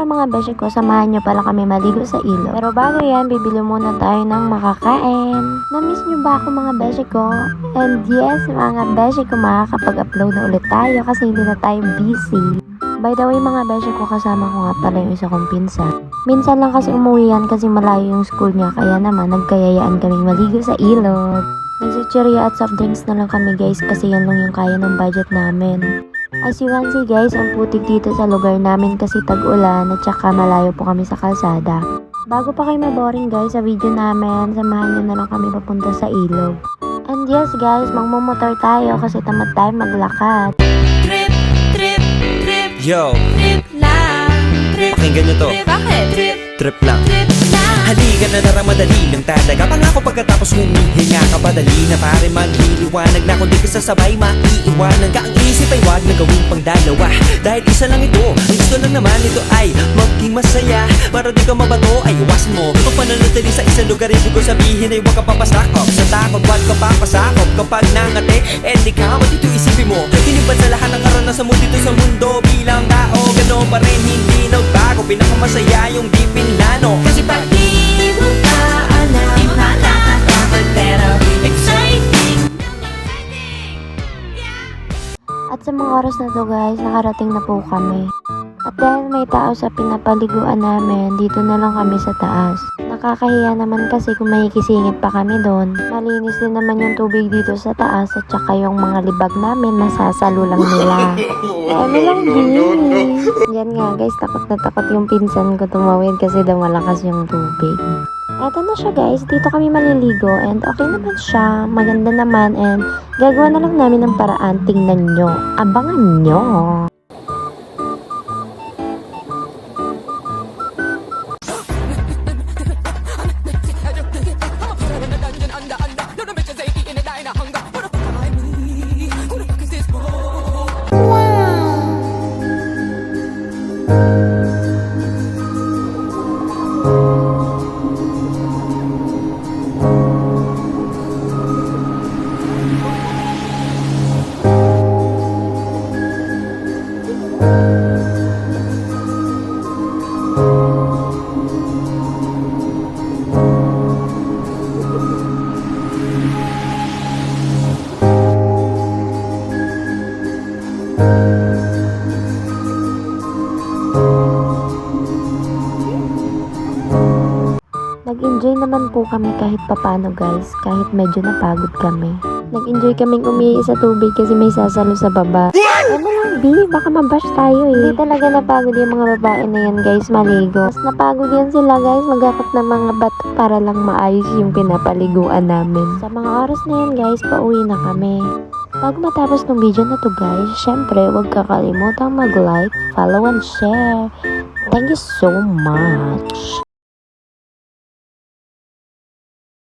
mga beshi ko, samahan nyo pala kami maligo sa ilog. Pero bago yan, bibili muna tayo ng makakain. Namiss nyo ba ako mga beshi ko? And yes, mga beshi ko, makakapag-upload na ulit tayo kasi hindi na tayo busy. By the way mga beshi ko, kasama ko nga pala yung isa kong pinsan. Minsan lang kasi umuwi yan kasi malayo yung school niya, kaya naman nagkayayaan kaming maligo sa ilog. Nagsichirya at soft drinks na lang kami guys kasi yan lang yung kaya ng budget namin. As you can see guys, ang putik dito sa lugar namin kasi tag-ulan at saka malayo po kami sa kalsada. Bago pa kayo maboring guys sa video namin, samahan nyo na lang kami papunta sa ilog. And yes guys, magmumotor tayo kasi tamad tayo maglakad. Trip, trip, trip. Yo, Trip lang. Trip, pakinggan nyo to. trip. Bakit? Trip, Trip lang. trip lang. Halika na naramadali ng talaga. Pangako pagkatapos humihinga ka padali na pare magliliwanag na kung di ka sasabay maiiwanan ka. Ang isip ay wag na gawing pang dalawa dahil isa lang ito. Ang gusto lang naman ito ay maging masaya. Para di ka mabato ay iwasan mo kung pananatili sa isang lugar. Ibig ko sabihin ay huwag ka papasakop sa takot, wag ka papasakop kapag nangate. And ikaw at ito isipin mo tinipad sa lahat ng karanasan mo dito sa mundo. Bilang tao gano'n pa rin hindi nagbago. Pinakamasaya yung di pinlano kasi pag Di mo pa alam, nakakatakot pero exciting. At sa mga oras na to guys, nakarating na po kami. At dahil may tao sa pinapaliguan namin, dito na lang kami sa taas. Nakakahiya naman kasi kung makikisingit pa kami doon. Malinis din naman yung tubig dito sa taas at saka yung mga libag namin masasalo lang nila. Ano lang din. Yan nga guys, takot na takot yung pinsan ko tumawid kasi daw malakas yung tubig. Eto na siya guys, dito kami maliligo and okay naman siya, maganda naman and gagawa na lang namin ng paraan, tingnan nyo, abangan nyo. Nag-enjoy naman po kami kahit papano guys, kahit medyo napagod kami. Nag-enjoy kaming umihi sa tubig kasi may sasalo sa baba. Ano lang B, baka mabash tayo eh. Hindi talaga napagod yung mga babae na yan guys, maligo. Mas napagod yan sila guys, magakot ng mga bato para lang maayos yung pinapaliguan namin. Sa mga oras na yan guys, pauwi na kami. Bago matapos ng video na to guys, syempre huwag kakalimutang mag-like, follow and share. Thank you so much!